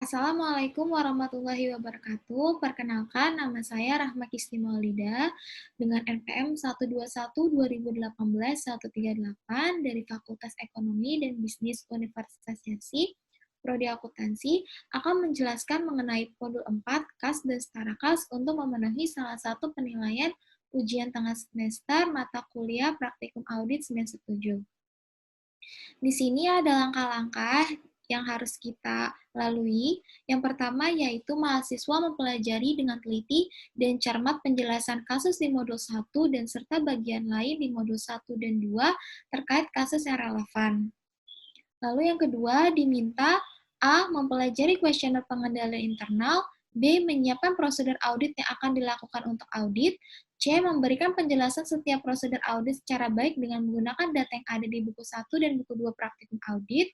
Assalamualaikum warahmatullahi wabarakatuh. Perkenalkan, nama saya Rahma Kisti Maulida dengan NPM 121-2018-138 dari Fakultas Ekonomi dan Bisnis Universitas Yarsi, Prodi Akuntansi, akan menjelaskan mengenai modul 4 KAS dan Setara KAS untuk memenuhi salah satu penilaian ujian tengah semester mata kuliah praktikum audit semester 7. Di sini ada langkah-langkah yang harus kita lalui. Yang pertama yaitu mahasiswa mempelajari dengan teliti dan cermat penjelasan kasus di modul 1 dan serta bagian lain di modul 1 dan 2 terkait kasus yang relevan. Lalu yang kedua diminta A. Mempelajari kuesioner pengendalian internal, B. Menyiapkan prosedur audit yang akan dilakukan untuk audit, C. Memberikan penjelasan setiap prosedur audit secara baik dengan menggunakan data yang ada di buku 1 dan buku 2 praktikum audit,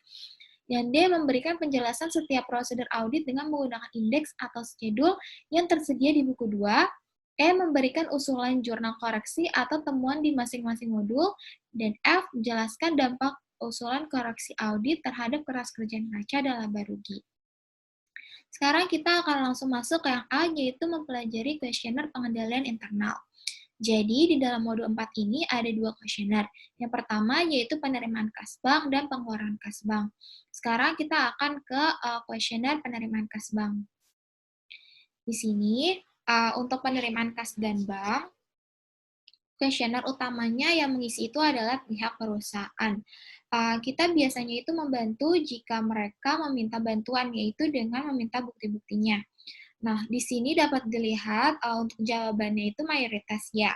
dan D. Memberikan penjelasan setiap prosedur audit dengan menggunakan indeks atau schedule yang tersedia di buku 2, E. Memberikan usulan jurnal koreksi atau temuan di masing-masing modul, dan F. Menjelaskan dampak usulan koreksi audit terhadap keras kerjaan neraca dan laba rugi. Sekarang kita akan langsung masuk ke yang A, yaitu mempelajari kuesioner pengendalian internal. Jadi, di dalam modul 4 ini ada dua kuesioner. Yang pertama yaitu penerimaan kas bank dan pengeluaran kas bank. Sekarang kita akan ke kuesioner penerimaan kas bank. Di sini, untuk penerimaan kas dan bank, kuesioner utamanya yang mengisi itu adalah pihak perusahaan. Kita biasanya itu membantu jika mereka meminta bantuan, yaitu dengan meminta bukti-buktinya. Nah, di sini dapat dilihat untuk jawabannya itu mayoritas ya.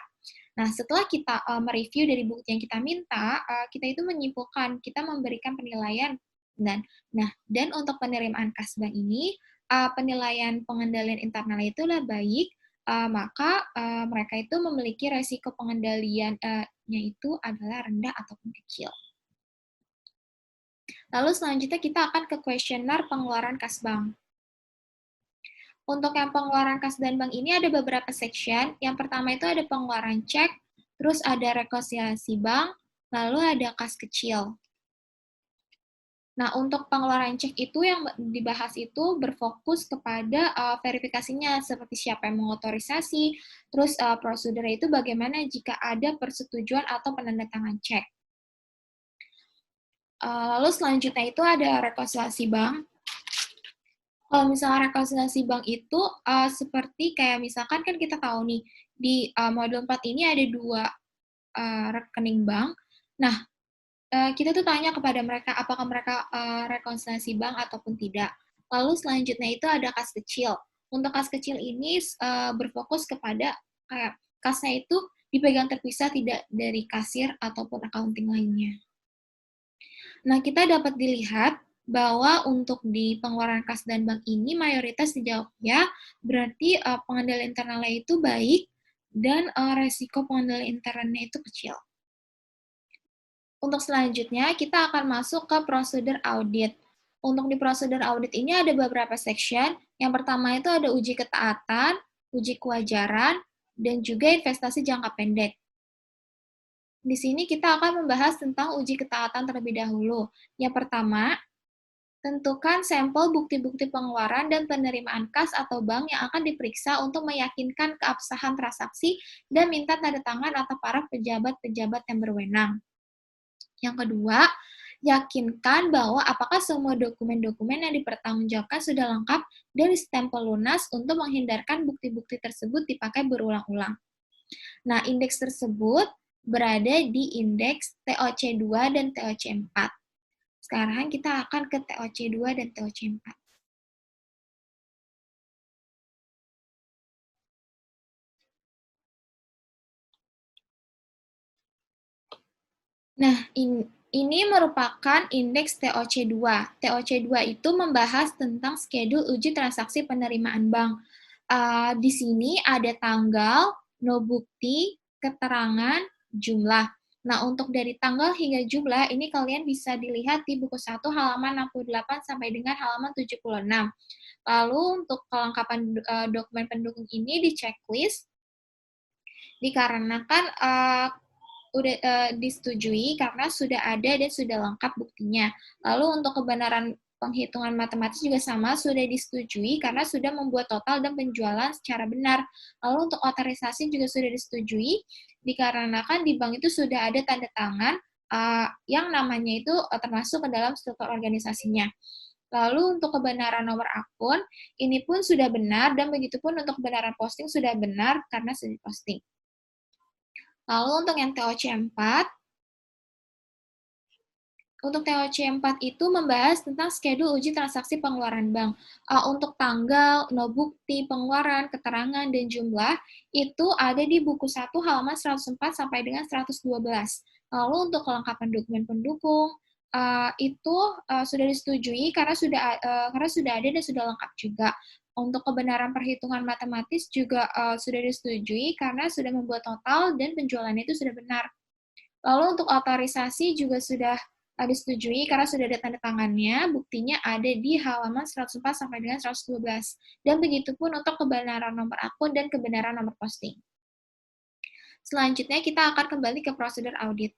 Nah, setelah kita mereview dari bukti yang kita minta, kita itu menyimpulkan, kita memberikan penilaian. Dan untuk penerimaan kas bank ini, penilaian pengendalian internal itulah baik, maka mereka itu memiliki resiko pengendaliannya itu adalah rendah ataupun kecil. Lalu selanjutnya kita akan ke kuesioner pengeluaran kas bank. Untuk yang pengeluaran kas dan bank ini ada beberapa section. Yang pertama itu ada pengeluaran cek, terus ada rekonsiliasi bank, lalu ada kas kecil. Nah, untuk pengeluaran cek itu yang dibahas itu berfokus kepada verifikasinya, seperti siapa yang mengotorisasi, terus prosedurnya itu bagaimana jika ada persetujuan atau penandatangan cek. Lalu selanjutnya itu ada rekonsiliasi bank. Kalau misalnya rekonsiliasi bank itu seperti kayak misalkan kan kita tahu nih, di modul 4 ini ada dua rekening bank. Nah, kita tuh tanya kepada mereka apakah mereka rekonsiliasi bank ataupun tidak. Lalu selanjutnya itu ada kas kecil. Untuk kas kecil ini berfokus kepada kayak kasnya itu dipegang terpisah tidak dari kasir ataupun accounting lainnya. Nah, kita dapat dilihat bahwa untuk di pengeluaran kas dan bank ini mayoritas dijawab ya, berarti pengendalian internalnya itu baik dan resiko pengendalian internalnya itu kecil. Untuk selanjutnya, kita akan masuk ke prosedur audit. Untuk di prosedur audit ini ada beberapa section. Yang pertama itu ada uji ketaatan, uji kewajaran, dan juga investasi jangka pendek. Di sini kita akan membahas tentang uji ketaatan terlebih dahulu. Yang pertama, tentukan sampel bukti-bukti pengeluaran dan penerimaan kas atau bank yang akan diperiksa untuk meyakinkan keabsahan transaksi dan minta tanda tangan atau para pejabat-pejabat yang berwenang. Yang kedua, yakinkan bahwa apakah semua dokumen-dokumen yang dipertanggungjawabkan sudah lengkap dan stempel lunas untuk menghindarkan bukti-bukti tersebut dipakai berulang-ulang. Nah, indeks tersebut berada di indeks TOC2 dan TOC4. Sekarang kita akan ke TOC2 dan TOC4. Nah, ini merupakan indeks TOC2. TOC2 itu membahas tentang schedule uji transaksi penerimaan bank. Di sini ada tanggal, no bukti, keterangan, jumlah. Nah, untuk dari tanggal hingga jumlah, ini kalian bisa dilihat di buku 1 halaman 68 sampai dengan halaman 76. Lalu untuk kelengkapan dokumen pendukung ini di checklist, dikarenakan udah disetujui karena sudah ada dan sudah lengkap buktinya. Lalu untuk kebenaran Penghitungan matematis juga sama, sudah disetujui karena sudah membuat total dan penjualan secara benar. Lalu untuk otorisasi juga sudah disetujui, dikarenakan di bank itu sudah ada tanda tangan yang namanya itu termasuk ke dalam struktur organisasinya. Lalu untuk kebenaran nomor akun, ini pun sudah benar, dan begitu pun untuk kebenaran posting sudah benar karena sudah diposting. Lalu untuk yang TOC4, untuk TOC4 itu membahas tentang schedule uji transaksi pengeluaran bank. Untuk tanggal, no bukti, pengeluaran, keterangan, dan jumlah, itu ada di buku 1 halaman 104 sampai dengan 112. Lalu untuk kelengkapan dokumen pendukung, itu sudah disetujui karena sudah ada dan sudah lengkap juga. Untuk kebenaran perhitungan matematis juga sudah disetujui karena sudah membuat total dan penjualannya itu sudah benar. Lalu untuk otorisasi juga sudah disetujui karena sudah ada tanda tangannya, buktinya ada di halaman 104 sampai dengan 112. Dan begitu pun untuk kebenaran nomor akun dan kebenaran nomor posting. Selanjutnya kita akan kembali ke prosedur audit.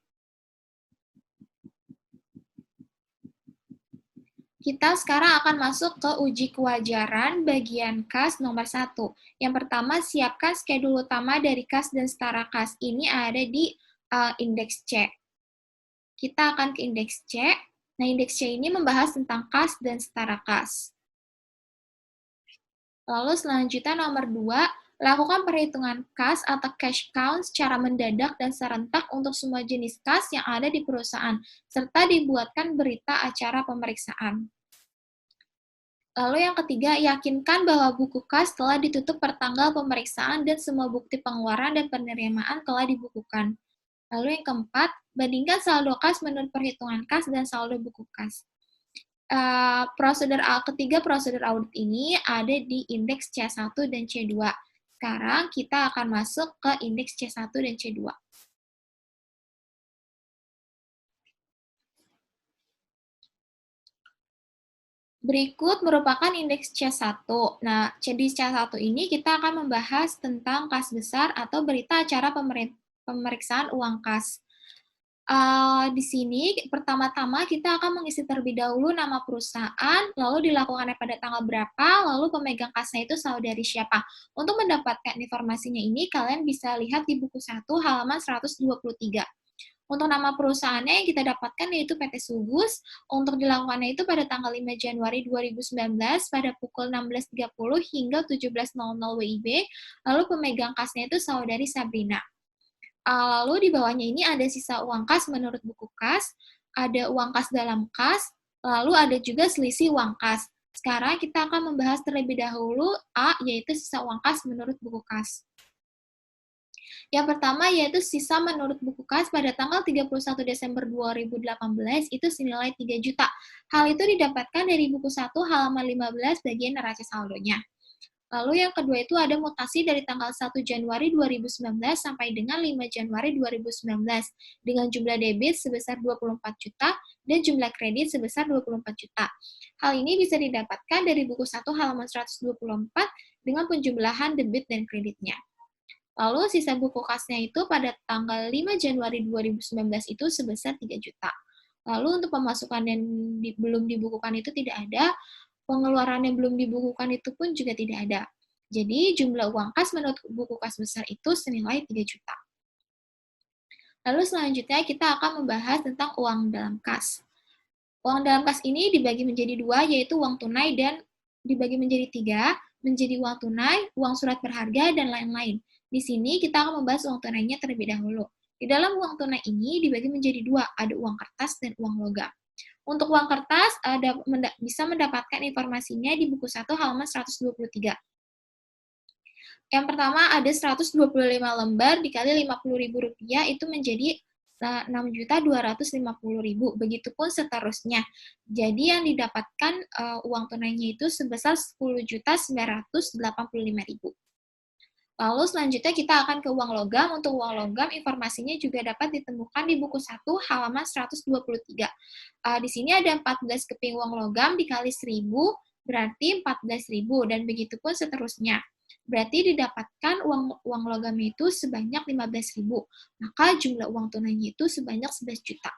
Kita sekarang akan masuk ke uji kewajaran bagian kas nomor 1. Yang pertama, siapkan schedule utama dari kas dan setara kas. Ini ada di indeks C. Kita akan ke indeks C. Nah, indeks C ini membahas tentang kas dan setara kas. Lalu selanjutnya nomor 2, lakukan perhitungan kas atau cash count secara mendadak dan serentak untuk semua jenis kas yang ada di perusahaan, serta dibuatkan berita acara pemeriksaan. Lalu yang ketiga, yakinkan bahwa buku kas telah ditutup per tanggal pemeriksaan dan semua bukti pengeluaran dan penerimaan telah dibukukan. Lalu yang keempat, bandingkan saldo kas menurut perhitungan kas dan saldo buku kas. Prosedur audit ini ada di indeks C1 dan C2. Sekarang kita akan masuk ke indeks C1 dan C2. Berikut merupakan indeks C1. Nah, di C1 ini kita akan membahas tentang kas besar atau berita acara pemeriksaan uang kas. Di sini pertama-tama kita akan mengisi terlebih dahulu nama perusahaan, lalu dilakukannya pada tanggal berapa, lalu pemegang kasnya itu saudari siapa. Untuk mendapatkan informasinya ini, kalian bisa lihat di buku 1 halaman 123. Untuk nama perusahaannya yang kita dapatkan yaitu PT Sugus. Untuk dilakukannya itu pada tanggal 5 Januari 2019 pada pukul 16.30 hingga 17.00 WIB, lalu pemegang kasnya itu saudari Sabrina. Lalu di bawahnya ini ada sisa uang kas menurut buku kas, ada uang kas dalam kas, lalu ada juga selisih uang kas. Sekarang kita akan membahas terlebih dahulu A, yaitu sisa uang kas menurut buku kas. Yang pertama yaitu sisa menurut buku kas pada tanggal 31 Desember 2018 itu senilai 3 juta. Hal itu didapatkan dari buku 1 halaman 15 bagian neraca saldonya. Lalu yang kedua itu ada mutasi dari tanggal 1 Januari 2019 sampai dengan 5 Januari 2019 dengan jumlah debit sebesar 24 juta dan jumlah kredit sebesar 24 juta. Hal ini bisa didapatkan dari buku 1 halaman 124 dengan penjumlahan debit dan kreditnya. Lalu sisa buku kasnya itu pada tanggal 5 Januari 2019 itu sebesar 3 juta. Lalu untuk pemasukan yang belum dibukukan itu tidak ada, pengeluaran yang belum dibukukan itu pun juga tidak ada. Jadi jumlah uang kas menurut buku kas besar itu senilai 3 juta. Lalu selanjutnya kita akan membahas tentang uang dalam kas. Uang dalam kas ini dibagi menjadi 2, yaitu uang tunai dan dibagi menjadi 3, menjadi uang tunai, uang surat berharga, dan lain-lain. Di sini kita akan membahas uang tunainya terlebih dahulu. Di dalam uang tunai ini dibagi menjadi 2, ada uang kertas dan uang logam. Untuk uang kertas, bisa mendapatkan informasinya di buku 1 halaman 123. Yang pertama ada 125 lembar dikali Rp50.000 itu menjadi 6.250.000. Begitupun seterusnya. Jadi yang didapatkan uang tunainya itu sebesar 10.985.000. Lalu selanjutnya kita akan ke uang logam. Untuk uang logam, informasinya juga dapat ditemukan di buku 1 halaman 123. Di sini ada 14 keping uang logam dikali 1.000, berarti 14.000, dan begitu pun seterusnya. Berarti didapatkan uang logam itu sebanyak 15.000, maka jumlah uang tunainya itu sebanyak 11 juta.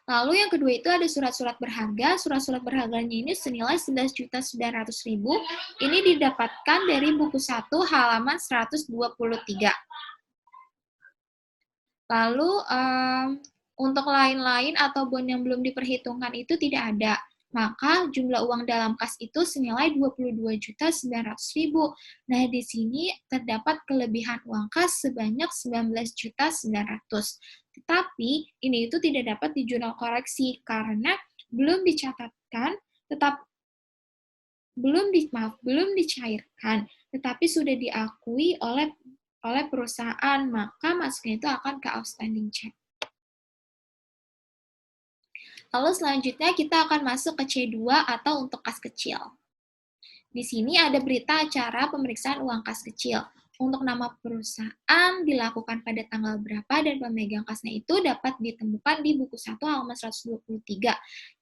Lalu yang kedua itu ada surat-surat berharga. Surat-surat berharganya ini senilai 11.900.000. Ini didapatkan dari buku 1 halaman 123. Lalu untuk lain-lain atau bond yang belum diperhitungkan itu tidak ada. Maka jumlah uang dalam kas itu senilai 22.900.000. Nah, di sini terdapat kelebihan uang kas sebanyak 19.900. Tetapi ini itu tidak dapat di jurnal koreksi karena belum dicatatkan, belum dicairkan, tetapi sudah diakui oleh perusahaan, maka masuknya itu akan ke outstanding check. Lalu selanjutnya kita akan masuk ke C2 atau untuk kas kecil. Di sini ada berita acara pemeriksaan uang kas kecil. Untuk nama perusahaan dilakukan pada tanggal berapa dan pemegang kasnya itu dapat ditemukan di buku 1 halaman 123,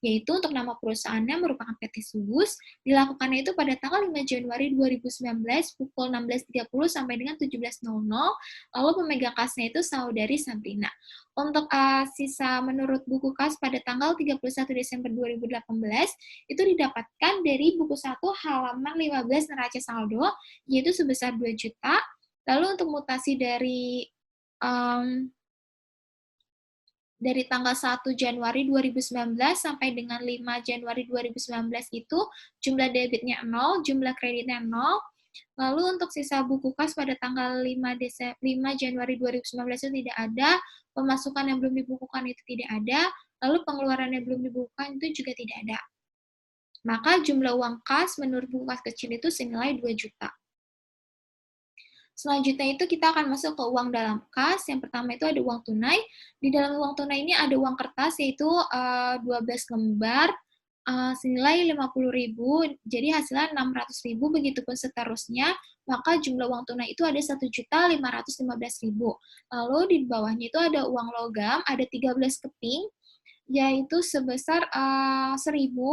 yaitu untuk nama perusahaannya merupakan PT Subus, dilakukannya itu pada tanggal 5 Januari 2019 pukul 16.30 sampai dengan 17.00, lalu pemegang kasnya itu saudari Sabrina. Untuk sisa menurut buku kas pada tanggal 31 Desember 2018, itu didapatkan dari buku 1 halaman 15 neraca saldo, yaitu sebesar 2 juta. Lalu untuk mutasi dari tanggal 1 Januari 2019 sampai dengan 5 Januari 2019 itu jumlah debitnya 0, jumlah kreditnya 0. Lalu untuk sisa buku kas pada tanggal 5 Januari 2019 itu tidak ada, pemasukan yang belum dibukukan itu tidak ada, lalu pengeluaran yang belum dibukukan itu juga tidak ada. Maka jumlah uang kas menurut buku kas kecil itu senilai 2 juta. Selanjutnya itu kita akan masuk ke uang dalam kas. Yang pertama itu ada uang tunai. Di dalam uang tunai ini ada uang kertas yaitu 12 lembar senilai 50.000. Jadi hasilnya 600.000, begitupun seterusnya. Maka jumlah uang tunai itu ada 1.515.000. Lalu di bawahnya itu ada uang logam, ada 13 keping yaitu sebesar 1.000,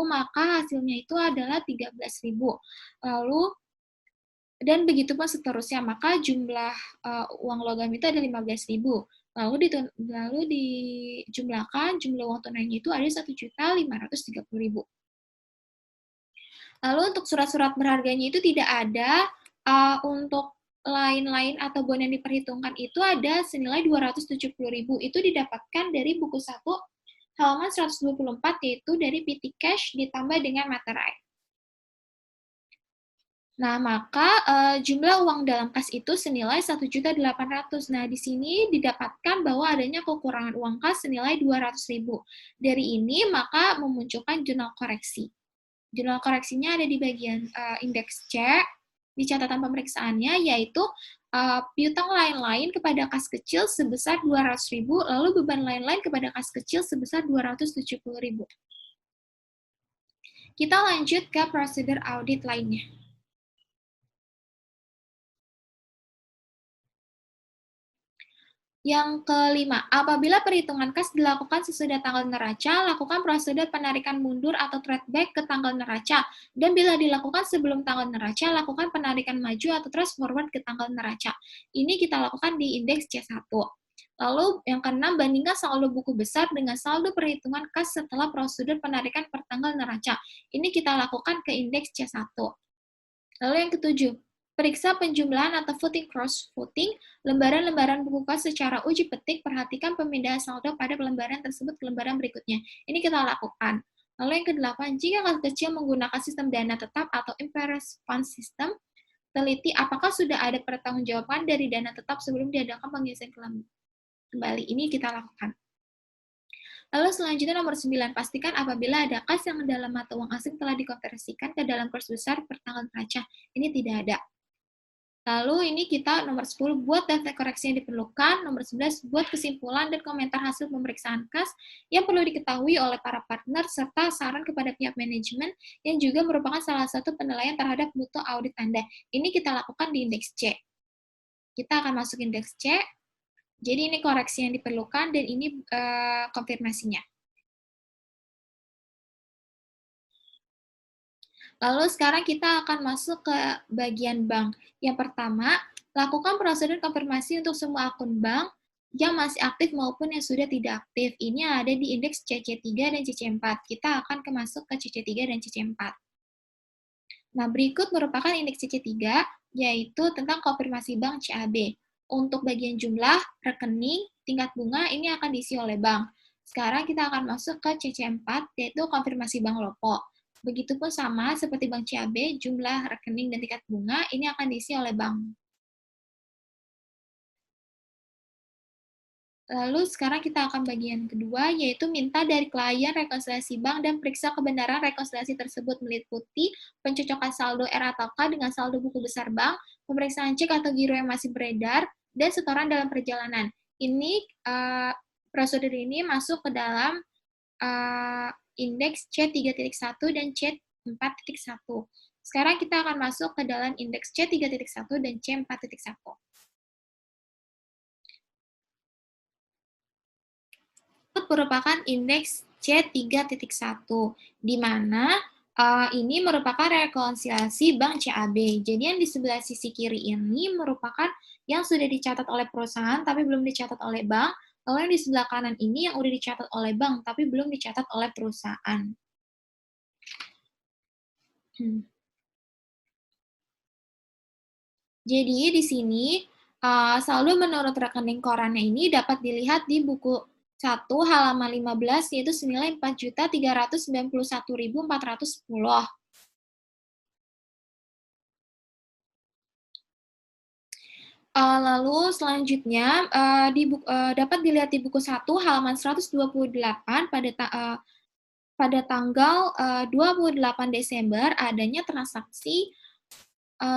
maka hasilnya itu adalah 13.000. Lalu dan begitu pun seterusnya, maka jumlah uang logam itu ada 15.000. Lalu dijumlahkan jumlah uang tunainya itu ada 1.530.000. Lalu untuk surat-surat berharganya itu tidak ada. Untuk lain-lain atau bond yang diperhitungkan itu ada senilai 270.000. Itu didapatkan dari buku 1 halaman 124, yaitu dari PT Cash ditambah dengan materai. Nah, maka jumlah uang dalam kas itu senilai 1.800.000. Nah, di sini didapatkan bahwa adanya kekurangan uang kas senilai 200.000. Dari ini, maka memunculkan jurnal koreksi. Jurnal koreksinya ada di bagian indeks C, di catatan pemeriksaannya, yaitu piutang lain-lain kepada kas kecil sebesar 200.000, lalu beban lain-lain kepada kas kecil sebesar 270.000. Kita lanjut ke prosedur audit lainnya. Yang kelima, apabila perhitungan kas dilakukan sesudah tanggal neraca, lakukan prosedur penarikan mundur atau traceback ke tanggal neraca. Dan bila dilakukan sebelum tanggal neraca, lakukan penarikan maju atau trace forward ke tanggal neraca. Ini kita lakukan di indeks C1. Lalu yang keenam, bandingkan saldo buku besar dengan saldo perhitungan kas setelah prosedur penarikan per tanggal neraca. Ini kita lakukan ke indeks C1. Lalu yang ketujuh, periksa penjumlahan atau voting cross-voting lembaran-lembaran buku kas secara uji petik, perhatikan pemindahan saldo pada lembaran tersebut ke lembaran berikutnya. Ini kita lakukan. Lalu yang kedelapan, jika kas kecil menggunakan sistem dana tetap atau imperes fund system, teliti apakah sudah ada pertanggungjawaban dari dana tetap sebelum diadakan pengisian kembali. Ini kita lakukan. Lalu selanjutnya nomor 9, pastikan apabila ada kas yang dalam mata uang asing telah dikonversikan ke dalam kurs besar per tanggal neraca. Ini tidak ada. Lalu ini kita nomor 10, buat daftar koreksi yang diperlukan. Nomor 11, buat kesimpulan dan komentar hasil pemeriksaan kas yang perlu diketahui oleh para partner, serta saran kepada pihak manajemen yang juga merupakan salah satu penilaian terhadap mutu audit Anda. Ini kita lakukan di indeks C. Kita akan masuk indeks C. Jadi ini koreksi yang diperlukan dan ini konfirmasinya. Lalu sekarang kita akan masuk ke bagian bank. Yang pertama, lakukan prosedur konfirmasi untuk semua akun bank. yang masih aktif maupun yang sudah tidak aktif. Ini ada di indeks CC3 dan CC4. Kita akan masuk ke CC3 dan CC4. Nah, berikut merupakan indeks CC3, yaitu tentang konfirmasi bank CAB. Untuk bagian jumlah, rekening, tingkat bunga, ini akan diisi oleh bank. Sekarang kita akan masuk ke CC4, yaitu konfirmasi bank Lopo. Begitupun sama seperti bank CAB, jumlah, rekening, dan tingkat bunga, ini akan diisi oleh bank. Lalu sekarang kita akan bagian kedua, yaitu minta dari klien rekonsiliasi bank dan periksa kebenaran rekonsiliasi tersebut meliputi pencocokan saldo R atau K dengan saldo buku besar bank, pemeriksaan cek atau giro yang masih beredar, dan setoran dalam perjalanan. Ini prosedur ini masuk ke dalam indeks C3.1 dan C4.1. Sekarang kita akan masuk ke dalam indeks C3.1 dan C4.1. Merupakan indeks C3.1, di mana ini merupakan rekonsiliasi bank CAB. Jadi yang di sebelah sisi kiri ini merupakan yang sudah dicatat oleh perusahaan tapi belum dicatat oleh bank, lalu yang di sebelah kanan ini yang udah dicatat oleh bank tapi belum dicatat oleh perusahaan. Jadi di sini saldo menurut rekening korannya ini dapat dilihat di buku 1 halaman 15 yaitu senilai 4.391.410. Lalu selanjutnya dapat dilihat di buku 1 halaman 128 pada tanggal 28 Desember adanya transaksi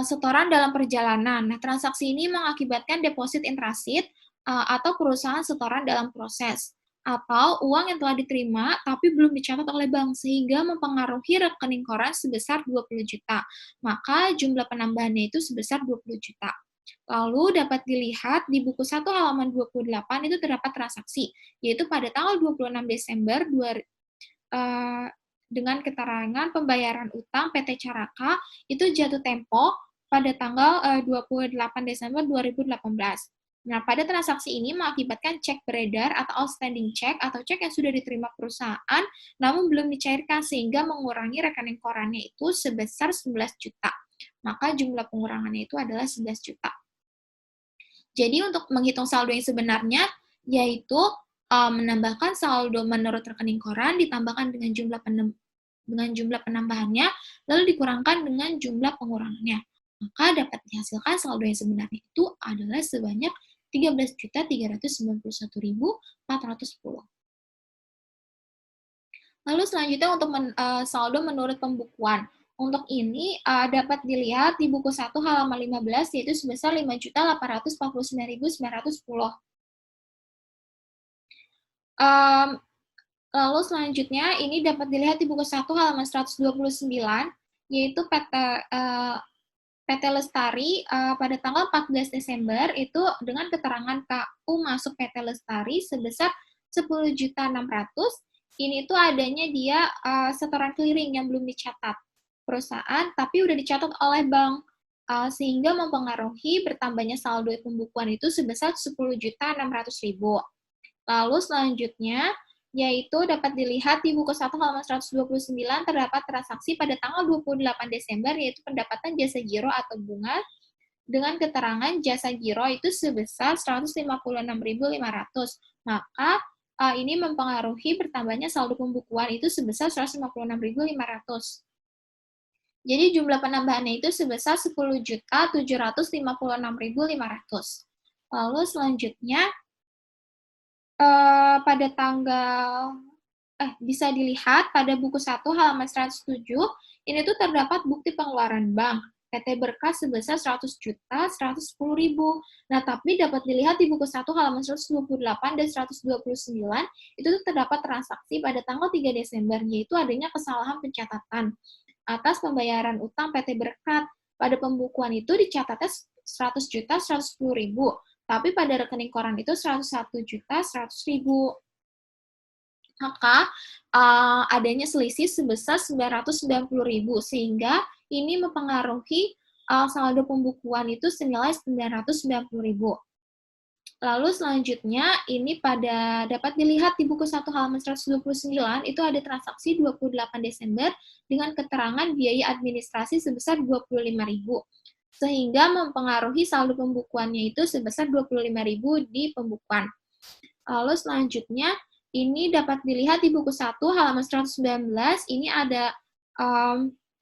setoran dalam perjalanan. Nah, transaksi ini mengakibatkan deposit in transit atau perusahaan setoran dalam proses, atau uang yang telah diterima tapi belum dicatat oleh bank sehingga mempengaruhi rekening koran sebesar 20 juta. Maka jumlah penambahannya itu sebesar 20 juta. Lalu dapat dilihat di buku 1 halaman 28 itu terdapat transaksi, yaitu pada tanggal 26 Desember dengan keterangan pembayaran utang PT Caraka itu jatuh tempo pada tanggal 28 Desember 2018. Nah, pada transaksi ini mengakibatkan cek beredar atau outstanding check atau cek yang sudah diterima perusahaan namun belum dicairkan sehingga mengurangi rekening korannya itu sebesar 11 juta. Maka jumlah pengurangannya itu adalah 11 juta. Jadi untuk menghitung saldo yang sebenarnya yaitu menambahkan saldo menurut rekening koran ditambahkan dengan jumlah penambahannya lalu dikurangkan dengan jumlah pengurangannya. Maka dapat dihasilkan saldo yang sebenarnya itu adalah sebanyak 13.391.410. Lalu selanjutnya untuk saldo menurut pembukuan. Untuk ini dapat dilihat di buku 1 halaman 15 yaitu sebesar 5.849.910. Lalu selanjutnya ini dapat dilihat di buku 1 halaman 129 yaitu PT Lestari pada tanggal 14 Desember itu dengan keterangan KU masuk PT Lestari sebesar 10.600.000. Ini tuh adanya dia setoran clearing yang belum dicatat perusahaan tapi udah dicatat oleh bank sehingga mempengaruhi bertambahnya saldo pembukuan itu sebesar 10.600.000. Lalu selanjutnya yaitu dapat dilihat di buku 1 halaman 129 terdapat transaksi pada tanggal 28 Desember yaitu pendapatan jasa giro atau bunga dengan keterangan jasa giro itu sebesar 156.500. Maka ini mempengaruhi bertambahnya saldo pembukuan itu sebesar 156.500. Jadi jumlah penambahannya itu sebesar 10.756.500. Lalu selanjutnya pada tanggal bisa dilihat pada buku 1 halaman 107 ini tuh terdapat bukti pengeluaran bank PT Berkas sebesar 100.110.000. Nah, tapi dapat dilihat di buku 1 halaman 128 dan 129 itu tuh terdapat transaksi pada tanggal 3 Desember yaitu adanya kesalahan pencatatan atas pembayaran utang PT Berkat. Pada pembukuan itu dicatatnya 100.110.000. Tapi pada rekening koran itu 101.100.000. Maka adanya selisih sebesar 990.000 sehingga ini mempengaruhi saldo pembukuan itu senilai 990.000. Lalu selanjutnya, ini dapat dilihat di buku 1 halaman 129, itu ada transaksi 28 Desember dengan keterangan biaya administrasi sebesar 25.000, sehingga mempengaruhi saldo pembukuannya itu sebesar 25.000 di pembukuan. Lalu selanjutnya, ini dapat dilihat di buku 1 halaman 119, ini ada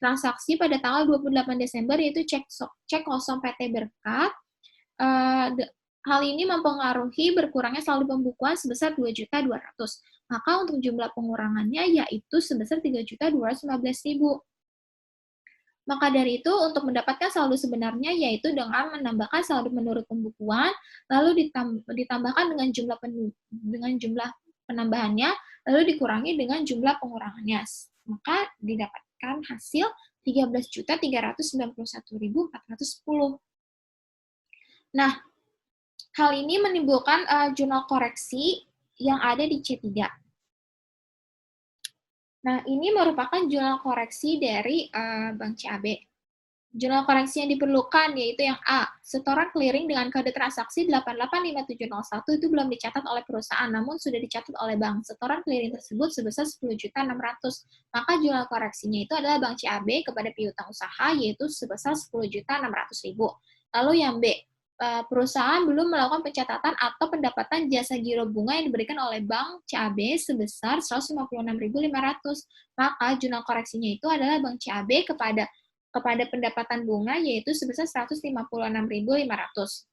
transaksi pada tanggal 28 Desember, yaitu cek kosong PT Berkat. Hal ini mempengaruhi berkurangnya saldo pembukuan sebesar 2.200.000. Maka untuk jumlah pengurangannya yaitu sebesar 3.215.000. Maka dari itu, untuk mendapatkan saldo sebenarnya yaitu dengan menambahkan saldo menurut pembukuan, lalu ditambahkan dengan jumlah penambahannya, lalu dikurangi dengan jumlah pengurangannya. Maka didapatkan hasil 13.391.410. Nah, hal ini menimbulkan jurnal koreksi yang ada di C3. Nah, ini merupakan jurnal koreksi dari Bank CAB. Jurnal koreksi yang diperlukan yaitu yang A, setoran clearing dengan kode transaksi 885701 itu belum dicatat oleh perusahaan, namun sudah dicatat oleh bank. Setoran clearing tersebut sebesar 10.600.000. Maka jurnal koreksinya itu adalah Bank CAB kepada piutang usaha yaitu sebesar 10.600.000. Lalu yang B, perusahaan belum melakukan pencatatan atau pendapatan jasa giro bunga yang diberikan oleh Bank CAB sebesar 156.500. Maka jurnal koreksinya itu adalah Bank CAB kepada pendapatan bunga yaitu sebesar 156.500.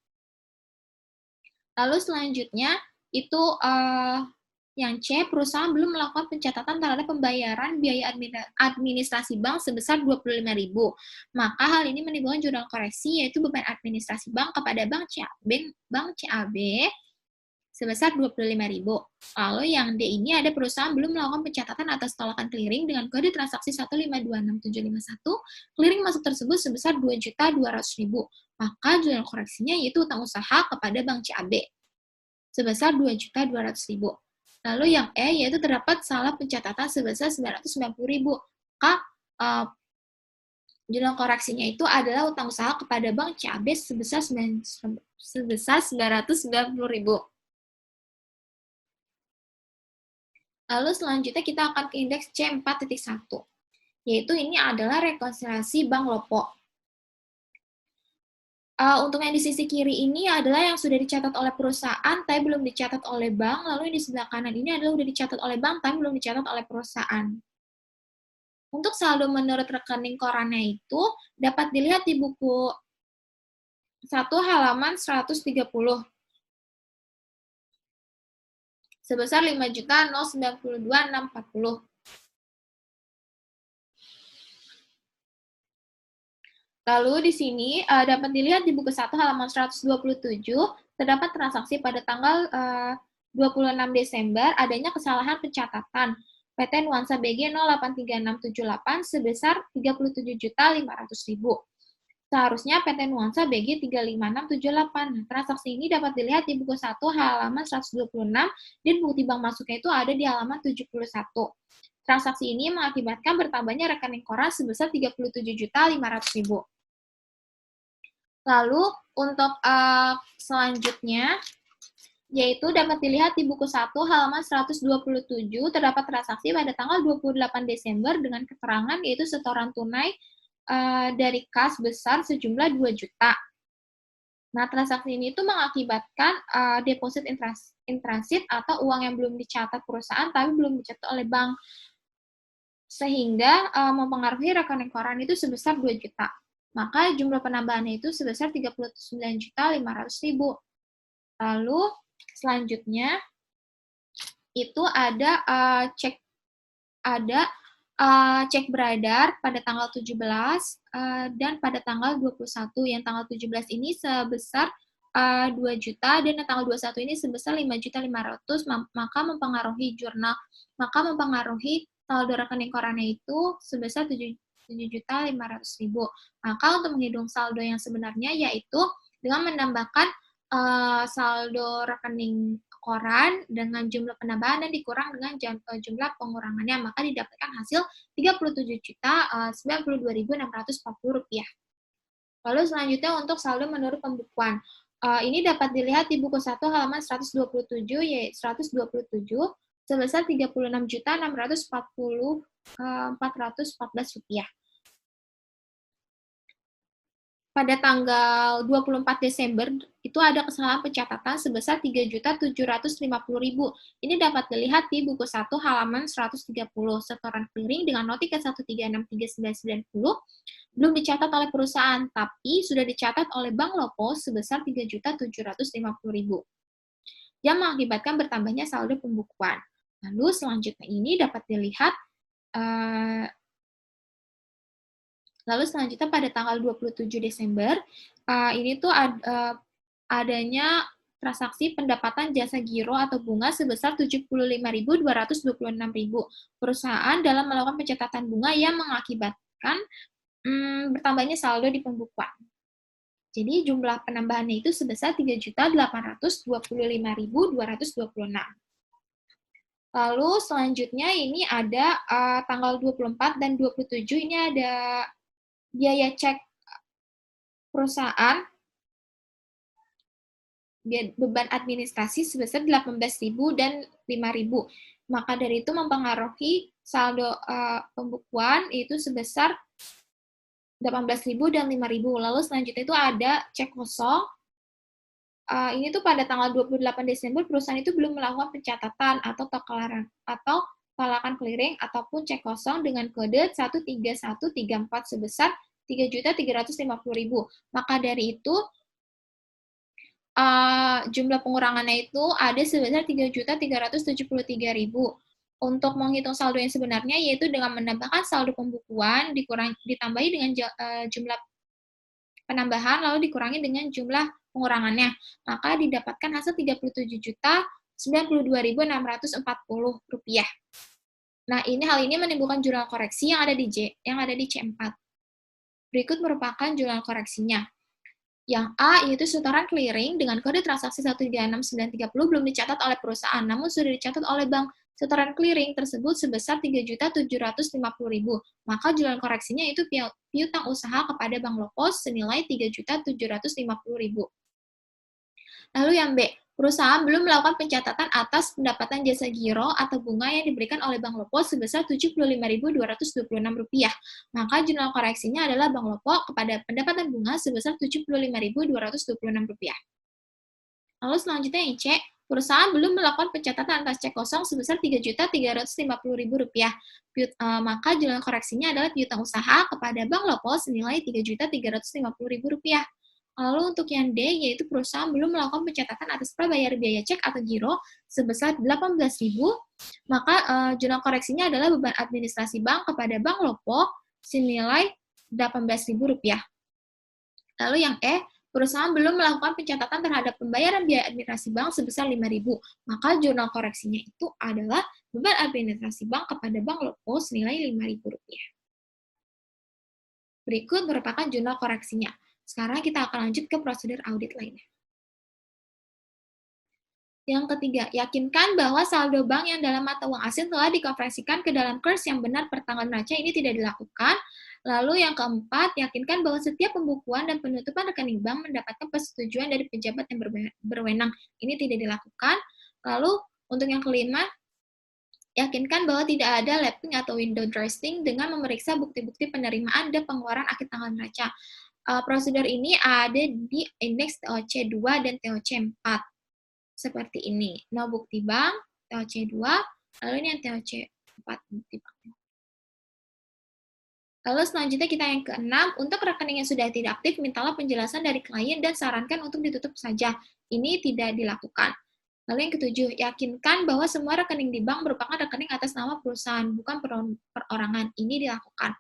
Lalu selanjutnya itu yang C, perusahaan belum melakukan pencatatan terhadap pembayaran biaya administrasi bank sebesar 25.000. Maka hal ini menimbulkan jurnal koreksi yaitu beban administrasi bank kepada Bank CAB sebesar 25.000. Lalu yang D ini ada perusahaan belum melakukan pencatatan atas tolakan clearing dengan kode transaksi 1526751, clearing masuk tersebut sebesar 2.200.000. Maka jurnal koreksinya yaitu utang usaha kepada Bank CAB sebesar 2.200.000. Lalu yang E yaitu terdapat salah pencatatan sebesar 990.000. Maka jurnal koreksinya itu adalah utang usaha kepada Bank CAB sebesar 990.000. Lalu selanjutnya kita akan ke indeks C4.1, yaitu ini adalah rekonsiliasi Bank Lopo. Untuk yang di sisi kiri ini adalah yang sudah dicatat oleh perusahaan, tapi belum dicatat oleh bank, lalu yang di sebelah kanan ini adalah sudah dicatat oleh bank, tapi belum dicatat oleh perusahaan. Untuk saldo menurut rekening korannya itu dapat dilihat di buku 1 halaman 130. Sebesar 5.092.640. Lalu di sini dapat dilihat di buku 1 halaman 127, terdapat transaksi pada tanggal 26 Desember adanya kesalahan pencatatan PT Nuansa BG 083678 sebesar 37.500.000. Seharusnya PT Nuansa BG 35678. Transaksi ini dapat dilihat di buku 1 halaman 126 dan bukti bank masuknya itu ada di halaman 71. Transaksi ini mengakibatkan bertambahnya rekening koran sebesar 37.500.000. Lalu untuk selanjutnya, yaitu dapat dilihat di buku 1 halaman 127, terdapat transaksi pada tanggal 28 Desember dengan keterangan yaitu setoran tunai dari kas besar sejumlah 2 juta. Nah, transaksi ini itu mengakibatkan deposit in transit atau uang yang belum dicatat perusahaan tapi belum dicatat oleh bank. Sehingga mempengaruhi rekening koran itu sebesar 2 juta. Maka jumlah penambahannya itu sebesar 39.500.000. Lalu selanjutnya itu ada cek beredar pada tanggal 17 dan pada tanggal 21. Yang tanggal 17 ini sebesar 2 juta dan yang tanggal 21 ini sebesar 5.500.000, maka mempengaruhi saldo rekening korannya itu sebesar 7.500.000. Maka untuk menghitung saldo yang sebenarnya yaitu dengan menambahkan saldo rekening koran dengan jumlah penambahan dan dikurang dengan jumlah pengurangannya, maka didapatkan hasil 37.092.640 rupiah. Lalu selanjutnya untuk saldo menurut pembukuan. Ini dapat dilihat di buku 1 halaman 127, yaitu 127 sebesar Rp36.640.414. Pada tanggal 24 Desember, itu ada kesalahan pencatatan sebesar Rp3.750.000. Ini dapat dilihat di buku 1 halaman 130. Setoran clearing dengan noti K1363990 belum dicatat oleh perusahaan, tapi sudah dicatat oleh Bank Lopo sebesar Rp3.750.000, yang mengakibatkan bertambahnya saldo pembukuan. Lalu selanjutnya ini dapat dilihat Lalu selanjutnya pada tanggal 27 Desember, ini tuh adanya transaksi pendapatan jasa giro atau bunga sebesar Rp75.226.000. Perusahaan dalam melakukan pencatatan bunga yang mengakibatkan bertambahnya saldo di pembukuan. Jadi jumlah penambahannya itu sebesar Rp3.825.226. Lalu selanjutnya ini ada tanggal 24 dan 27 ini ada biaya cek perusahaan, beban administrasi sebesar 18.000 dan 5.000. Maka dari itu mempengaruhi saldo pembukuan itu sebesar 18.000 dan 5.000. Lalu selanjutnya itu ada cek kosong. Ini tuh pada tanggal 28 Desember perusahaan itu belum melakukan pencatatan atau tolakan clearing ataupun cek kosong dengan kode 13134 sebesar Rp3.350.000. Maka dari itu jumlah pengurangannya itu ada sebesar Rp3.373.000. Untuk menghitung saldo yang sebenarnya yaitu dengan menambahkan saldo pembukuan ditambahi dengan jumlah penambahan lalu dikurangi dengan jumlah pengurangannya, maka didapatkan hasil Rp32.092.640. Nah, hal ini menimbulkan jurnal koreksi yang ada di C4. Berikut merupakan jurnal koreksinya. Yang A, yaitu setoran clearing dengan kode transaksi 136930 belum dicatat oleh perusahaan, namun sudah dicatat oleh bank. Setoran clearing tersebut sebesar Rp3.750.000. Maka jurnal koreksinya itu piutang usaha kepada Bank Lopo senilai Rp3.750.000. Lalu yang B, perusahaan belum melakukan pencatatan atas pendapatan jasa giro atau bunga yang diberikan oleh Bank Lopo sebesar Rp75.226. Maka jurnal koreksinya adalah Bank Lopo kepada pendapatan bunga sebesar Rp75.226. Lalu selanjutnya yang C, perusahaan belum melakukan pencatatan atas cek kosong sebesar Rp3.350.000. Maka jurnal koreksinya adalah piutang usaha kepada Bank Lopo senilai Rp3.350.000. Lalu untuk yang D, yaitu perusahaan belum melakukan pencatatan atas prabayar biaya cek atau giro sebesar Rp18.000, maka jurnal koreksinya adalah beban administrasi bank kepada Bank Lopo senilai Rp18.000. Lalu yang E, perusahaan belum melakukan pencatatan terhadap pembayaran biaya administrasi bank sebesar Rp5.000, maka jurnal koreksinya itu adalah beban administrasi bank kepada Bank Lopo senilai Rp5.000. Berikut merupakan jurnal koreksinya. Sekarang kita akan lanjut ke prosedur audit lainnya. Yang ketiga, yakinkan bahwa saldo bank yang dalam mata uang asing telah dikonversikan ke dalam kurs yang benar per tanggal neraca ini tidak dilakukan. Lalu yang keempat, yakinkan bahwa setiap pembukuan dan penutupan rekening bank mendapatkan persetujuan dari pejabat yang berwenang. Ini tidak dilakukan. Lalu untuk yang kelima, yakinkan bahwa tidak ada lapping atau window dressing dengan memeriksa bukti-bukti penerimaan dan pengeluaran akhir tanggal neraca. Prosedur ini ada di indeks TOC 2 dan TOC 4. Seperti ini. No bukti bank, TOC 2, lalu ini yang TOC 4 bukti bank. Lalu selanjutnya kita yang keenam, untuk rekening yang sudah tidak aktif, mintalah penjelasan dari klien dan sarankan untuk ditutup saja. Ini tidak dilakukan. Lalu yang ketujuh, yakinkan bahwa semua rekening di bank merupakan rekening atas nama perusahaan, bukan perorangan. Ini dilakukan.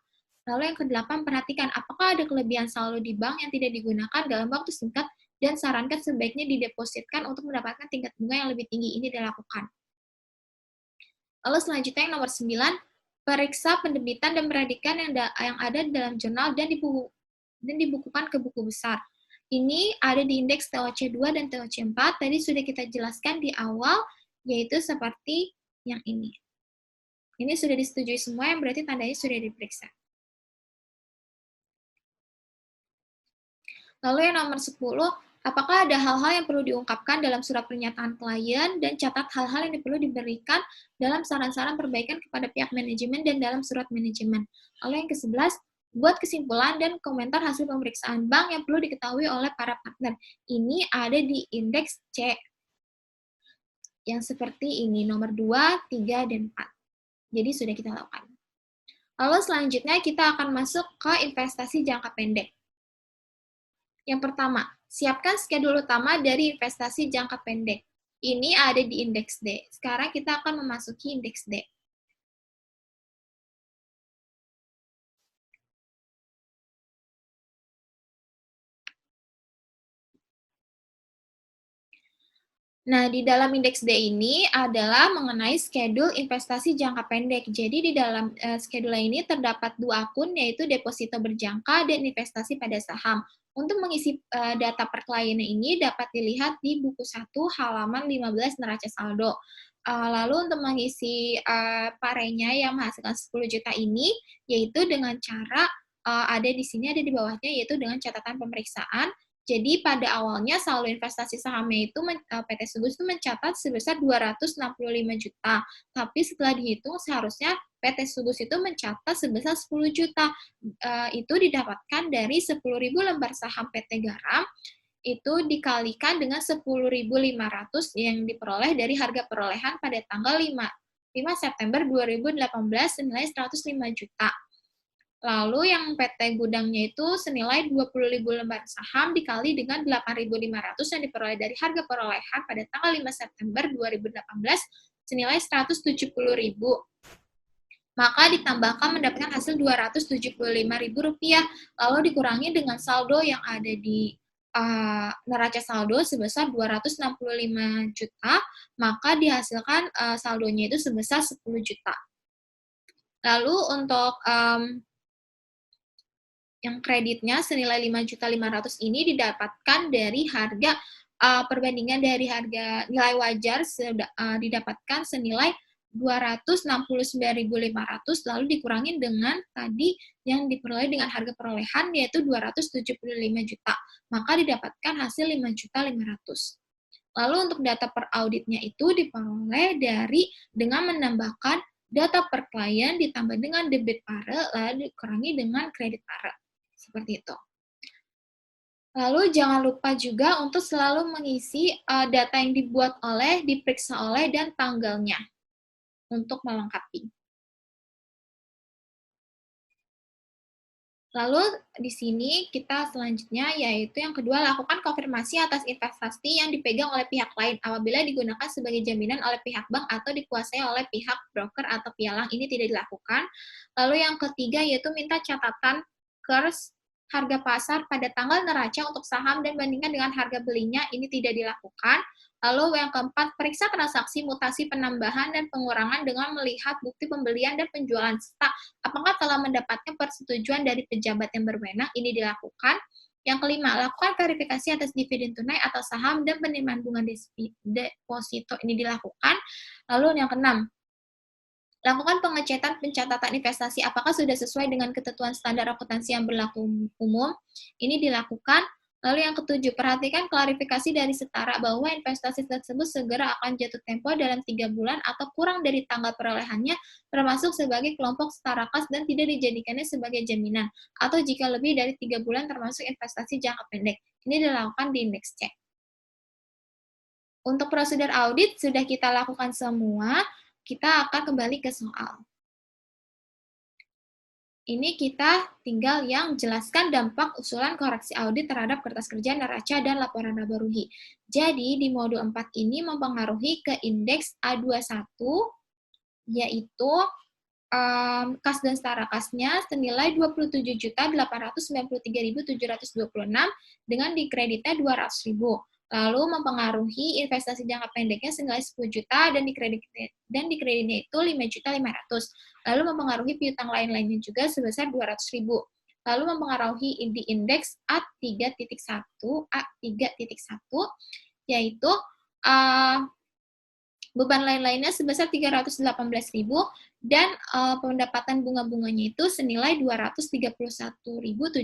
Lalu yang kedelapan, perhatikan apakah ada kelebihan saldo di bank yang tidak digunakan dalam waktu singkat dan sarankan sebaiknya didepositkan untuk mendapatkan tingkat bunga yang lebih tinggi. Ini dilakukan. Lalu selanjutnya yang nomor 9, periksa penerbitan dan pendidikan yang ada dalam jurnal dan dibukukan ke buku besar. Ini ada di indeks TOC 2 dan TOC 4. Tadi sudah kita jelaskan di awal, yaitu seperti yang ini. Ini sudah disetujui semua, yang berarti tandanya sudah diperiksa. Lalu yang nomor 10, Apakah ada hal-hal yang perlu diungkapkan dalam surat pernyataan klien dan catat hal-hal yang perlu diberikan dalam saran-saran perbaikan kepada pihak manajemen dan dalam surat manajemen. Lalu yang ke-11, buat kesimpulan dan komentar hasil pemeriksaan bank yang perlu diketahui oleh para partner. Ini ada di indeks C yang seperti ini, nomor 2, 3, dan 4. Jadi sudah kita lakukan. Lalu selanjutnya kita akan masuk ke investasi jangka pendek. Yang pertama, siapkan skedul utama dari investasi jangka pendek. Ini ada di indeks D. Sekarang kita akan memasuki indeks D. Nah, di dalam indeks D ini adalah mengenai schedule investasi jangka pendek. Jadi di dalam schedule ini terdapat dua akun, yaitu deposito berjangka dan investasi pada saham. Untuk mengisi data per kliennya ini dapat dilihat di buku 1 halaman 15 neraca saldo. Lalu untuk mengisi parenya yang menghasilkan 10 juta ini, yaitu dengan cara ada di sini, ada di bawahnya, yaitu dengan catatan pemeriksaan. Jadi pada awalnya saldo investasi sahamnya itu PT Subus itu mencatat sebesar 265 juta, tapi setelah dihitung seharusnya PT Subus itu mencatat sebesar 10 juta. Itu didapatkan dari 10.000 lembar saham PT Garam, itu dikalikan dengan 10.500 yang diperoleh dari harga perolehan pada tanggal 5 September 2018 senilai 105 juta. Lalu yang PT gudangnya itu senilai 20.000 lembar saham dikali dengan 8.500 yang diperoleh dari harga perolehan pada tanggal 5 September 2018 senilai 170.000. Maka ditambahkan mendapatkan hasil Rp275.000, lalu dikurangi dengan saldo yang ada di neraca saldo sebesar 265 juta, maka dihasilkan saldonya itu sebesar 10 juta. Lalu untuk yang kreditnya senilai 5.500.000 ini didapatkan dari harga perbandingan dari harga nilai wajar didapatkan senilai 269.500 lalu dikurangi dengan tadi yang diperoleh dengan harga perolehan yaitu 275 juta. Maka didapatkan hasil 5.500.000. Lalu untuk data per auditnya itu diperoleh dengan menambahkan data per klien ditambah dengan debit pare lalu dikurangi dengan kredit pare. Seperti itu. Lalu jangan lupa juga untuk selalu mengisi data yang dibuat oleh, diperiksa oleh, dan tanggalnya untuk melengkapi. Lalu di sini kita selanjutnya yaitu yang kedua, lakukan konfirmasi atas investasi yang dipegang oleh pihak lain apabila digunakan sebagai jaminan oleh pihak bank atau dikuasai oleh pihak broker atau pialang, ini tidak dilakukan. Lalu yang ketiga yaitu minta catatan kurs harga pasar pada tanggal neraca untuk saham dan bandingkan dengan harga belinya, ini tidak dilakukan. Lalu yang keempat, periksa transaksi mutasi penambahan dan pengurangan dengan melihat bukti pembelian dan penjualan serta apakah telah mendapatkan persetujuan dari pejabat yang berwenang, ini dilakukan. Yang kelima, lakukan verifikasi atas dividen tunai atau saham dan penerimaan bunga deposito, ini dilakukan. Lalu yang keenam, lakukan pengecekan pencatatan investasi apakah sudah sesuai dengan ketentuan standar akuntansi yang berlaku umum, ini dilakukan. Lalu yang ketujuh, perhatikan klarifikasi dari setara bahwa investasi tersebut segera akan jatuh tempo dalam 3 bulan atau kurang dari tanggal perolehannya, termasuk sebagai kelompok setara kas dan tidak dijadikannya sebagai jaminan, atau jika lebih dari 3 bulan termasuk investasi jangka pendek. Ini dilakukan di indeks C. Untuk prosedur audit sudah kita lakukan semua, kita akan kembali ke soal. Ini kita tinggal yang jelaskan dampak usulan koreksi audit terhadap kertas kerja, neraca, dan laporan laba rugi. Jadi, di modul 4 ini mempengaruhi ke indeks A21, yaitu kas dan setara kasnya senilai 27.893.726 dengan dikreditnya 200.000. Lalu mempengaruhi investasi jangka pendeknya senilai 10 juta dan dikreditnya itu 5.500.000. Lalu mempengaruhi piutang lain-lainnya juga sebesar 200.000. Lalu mempengaruhi di indeks A3.1, yaitu beban lain-lainnya sebesar 318.000 dan pendapatan bunga-bunganya itu senilai 231.726.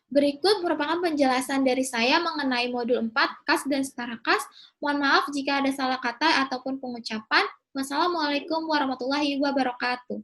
Berikut merupakan penjelasan dari saya mengenai modul 4 kas dan setara kas. Mohon maaf jika ada salah kata ataupun pengucapan. Wassalamualaikum warahmatullahi wabarakatuh.